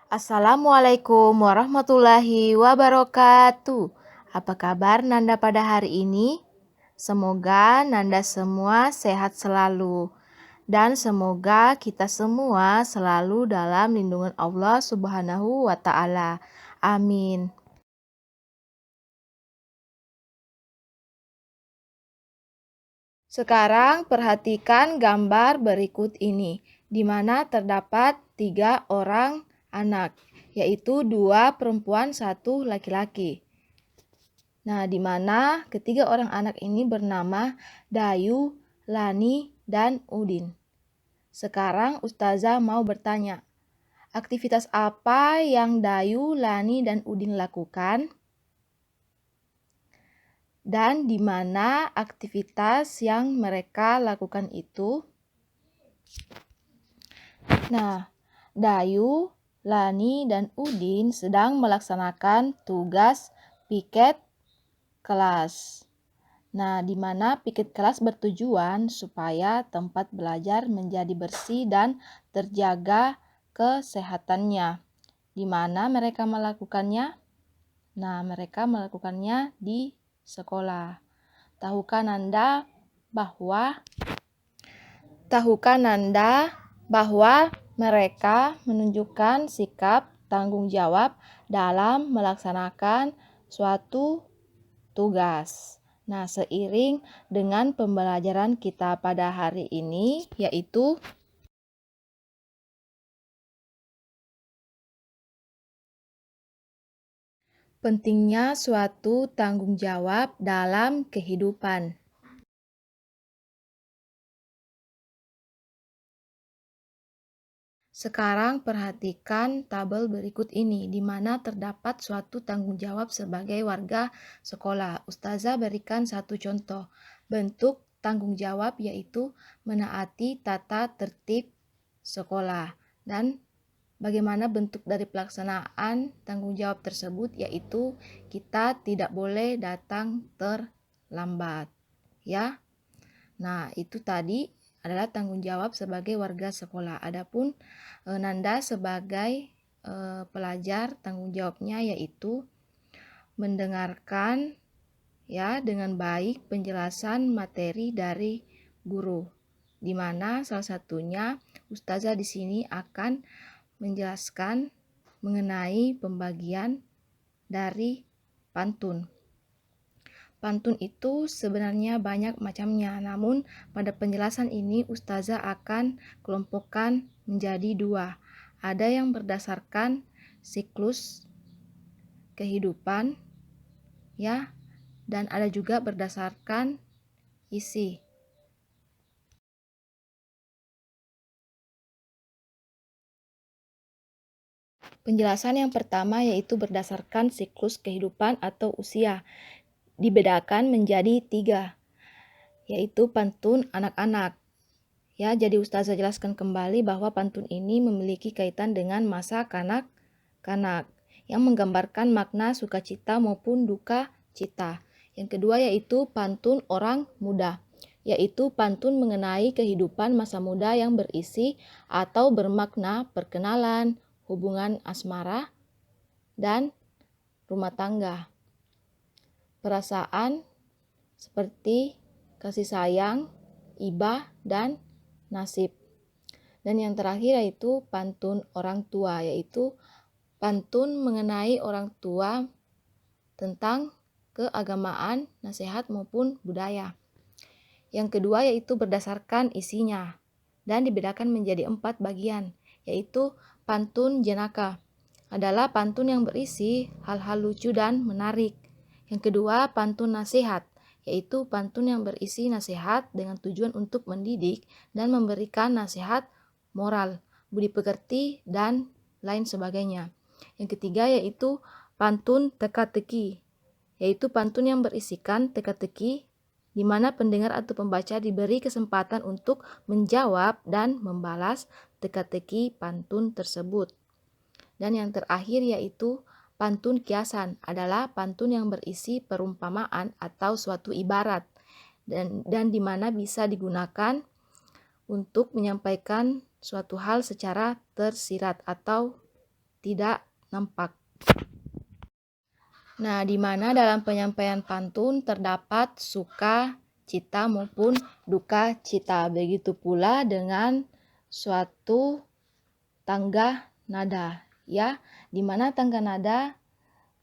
Assalamualaikum warahmatullahi wabarakatuh. Apa kabar Nanda pada hari ini? Semoga Nanda semua sehat selalu dan semoga kita semua selalu dalam lindungan Allah Subhanahu wa taala. Amin. Sekarang perhatikan gambar berikut ini, di mana terdapat 3 orang anak, yaitu 2 perempuan, 1 laki-laki. Nah, di mana ketiga orang anak ini bernama Dayu, Lani, dan Udin. Sekarang Ustazah mau bertanya, aktivitas apa yang Dayu, Lani, dan Udin lakukan? Dan di mana aktivitas yang mereka lakukan itu? Nah, Dayu, Lani, dan Udin sedang melaksanakan tugas piket kelas. Nah, di mana piket kelas bertujuan supaya tempat belajar menjadi bersih dan terjaga kesehatannya. Di mana mereka melakukannya? Nah, mereka melakukannya di sekolah. Tahukah Nanda bahwa mereka menunjukkan sikap tanggung jawab dalam melaksanakan suatu tugas. Nah, seiring dengan pembelajaran kita pada hari ini, yaitu pentingnya suatu tanggung jawab dalam kehidupan. Sekarang perhatikan tabel berikut ini, di mana terdapat suatu tanggung jawab sebagai warga sekolah. Ustazah berikan satu contoh. Bentuk tanggung jawab yaitu menaati tata tertib sekolah. Dan bagaimana bentuk dari pelaksanaan tanggung jawab tersebut, yaitu kita tidak boleh datang terlambat. Ya. Nah, itu tadi adalah tanggung jawab sebagai warga sekolah. Adapun Nanda sebagai pelajar, tanggung jawabnya yaitu mendengarkan ya dengan baik penjelasan materi dari guru, di mana salah satunya Ustazah di sini akan menjelaskan mengenai pembagian dari pantun. Pantun itu sebenarnya banyak macamnya, namun pada penjelasan ini Ustazah akan kelompokkan menjadi 2. Ada yang berdasarkan siklus kehidupan, ya, dan ada juga berdasarkan isi. Penjelasan yang pertama yaitu berdasarkan siklus kehidupan atau usia. Dibedakan menjadi 3, yaitu pantun anak-anak. Ya, jadi Ustazah jelaskan kembali bahwa pantun ini memiliki kaitan dengan masa kanak-kanak yang menggambarkan makna sukacita maupun duka cita. Yang kedua yaitu pantun orang muda, yaitu pantun mengenai kehidupan masa muda yang berisi atau bermakna perkenalan, hubungan asmara, dan rumah tangga. Perasaan seperti kasih sayang, iba, dan nasib. Dan yang terakhir yaitu pantun orang tua, yaitu pantun mengenai orang tua tentang keagamaan, nasihat maupun budaya. Yang kedua yaitu berdasarkan isinya dan dibedakan menjadi 4 bagian, yaitu pantun jenaka adalah pantun yang berisi hal-hal lucu dan menarik. Yang kedua pantun nasihat, yaitu pantun yang berisi nasihat dengan tujuan untuk mendidik dan memberikan nasihat moral, budi pekerti, dan lain sebagainya. Yang ketiga yaitu pantun teka-teki, yaitu pantun yang berisikan teka-teki di mana pendengar atau pembaca diberi kesempatan untuk menjawab dan membalas teka-teki pantun tersebut. Dan yang terakhir yaitu pantun kiasan adalah pantun yang berisi perumpamaan atau suatu ibarat dan di mana bisa digunakan untuk menyampaikan suatu hal secara tersirat atau tidak nampak. Nah, di mana dalam penyampaian pantun terdapat suka cita maupun duka cita. Begitu pula dengan suatu tangga nada, ya, di mana tangga nada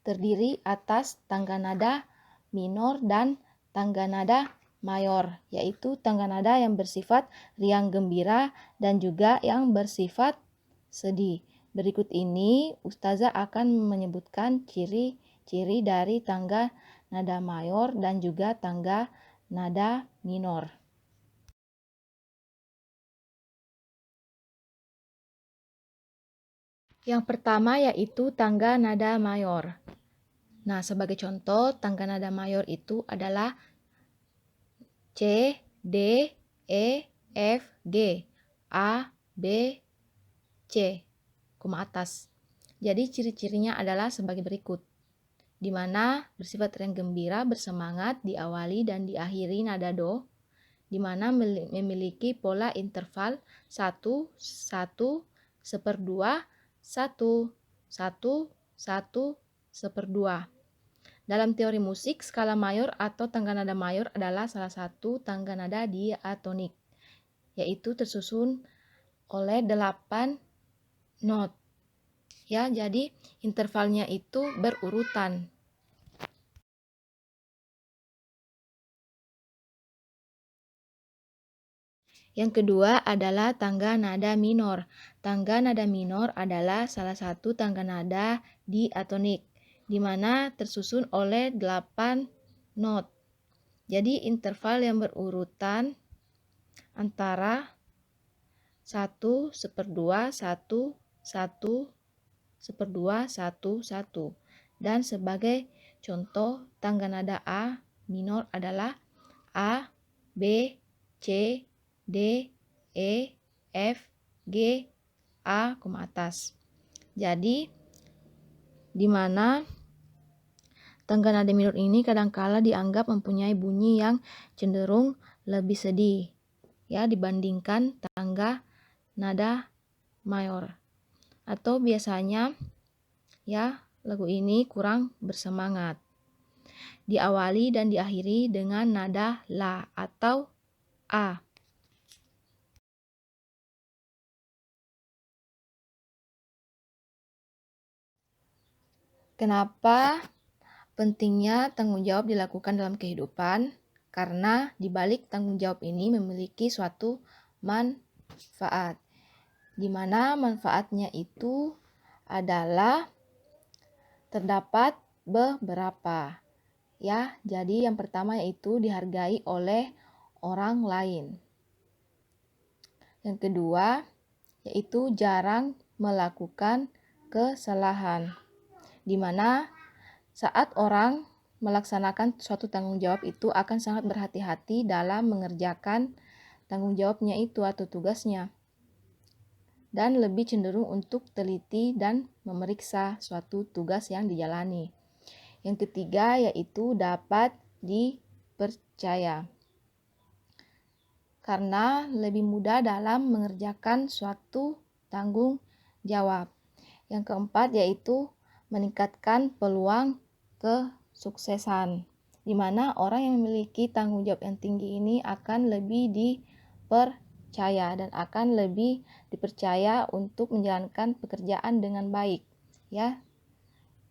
terdiri atas tangga nada minor dan tangga nada mayor, yaitu tangga nada yang bersifat riang gembira dan juga yang bersifat sedih. Berikut ini Ustazah akan menyebutkan ciri-ciri dari tangga nada mayor dan juga tangga nada minor. Yang pertama yaitu tangga nada mayor. Nah, sebagai contoh, tangga nada mayor itu adalah C, D, E, F, G, A, B, C, koma atas. Jadi ciri-cirinya adalah sebagai berikut, di mana bersifat riang gembira, bersemangat, diawali dan diakhiri nada do, di mana memiliki pola interval 1, 1, 1/2, 1, 1, 1, 1/2. Dalam teori musik, skala mayor atau tangga nada mayor adalah salah satu tangga nada diatonik, yaitu tersusun oleh 8 not. Ya, jadi intervalnya itu berurutan. Yang kedua adalah tangga nada minor. Tangga nada minor adalah salah satu tangga nada diatonik, di mana tersusun oleh 8 not. Jadi interval yang berurutan antara 1, 1/2, 1, 1, 1/2, 1, 1. Dan sebagai contoh tangga nada A minor adalah A, B, C, D, E, F, G, A, koma atas. Jadi di mana tangga nada minor ini kadangkala dianggap mempunyai bunyi yang cenderung lebih sedih, ya, dibandingkan tangga nada mayor. Atau biasanya, ya, lagu ini kurang bersemangat. Diawali dan diakhiri dengan nada la atau a. Kenapa pentingnya tanggung jawab dilakukan dalam kehidupan? Karena di balik tanggung jawab ini memiliki suatu manfaat, di mana manfaatnya itu adalah terdapat beberapa, ya. Jadi yang pertama yaitu dihargai oleh orang lain. Yang kedua yaitu jarang melakukan kesalahan, di mana saat orang melaksanakan suatu tanggung jawab itu akan sangat berhati-hati dalam mengerjakan tanggung jawabnya itu atau tugasnya, dan lebih cenderung untuk teliti dan memeriksa suatu tugas yang dijalani. Yang ketiga yaitu dapat dipercaya, karena lebih mudah dalam mengerjakan suatu tanggung jawab. Yang keempat yaitu meningkatkan peluang kesuksesan, di mana orang yang memiliki tanggung jawab yang tinggi ini akan lebih dipercaya dan akan lebih dipercaya untuk menjalankan pekerjaan dengan baik, ya.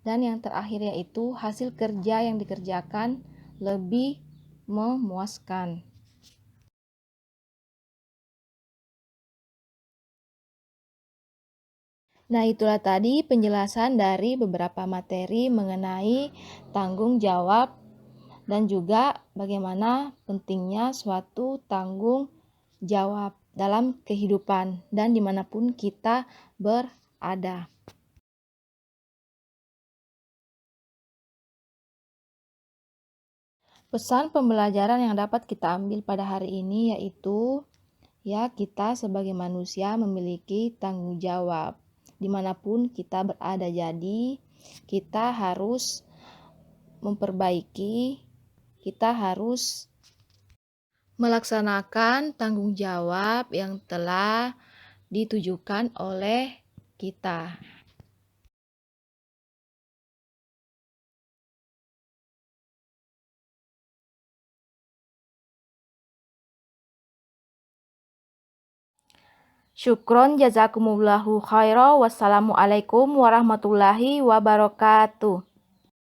Dan yang terakhir yaitu hasil kerja yang dikerjakan lebih memuaskan. Nah, itulah tadi penjelasan dari beberapa materi mengenai tanggung jawab dan juga bagaimana pentingnya suatu tanggung jawab dalam kehidupan dan dimanapun kita berada. Pesan pembelajaran yang dapat kita ambil pada hari ini yaitu, ya, kita sebagai manusia memiliki tanggung jawab dimanapun kita berada. Jadi kita harus memperbaiki, kita harus melaksanakan tanggung jawab yang telah ditujukan oleh kita. Syukron jazakumullahu khairan. Wassalamualaikum warahmatullahi wabarakatuh.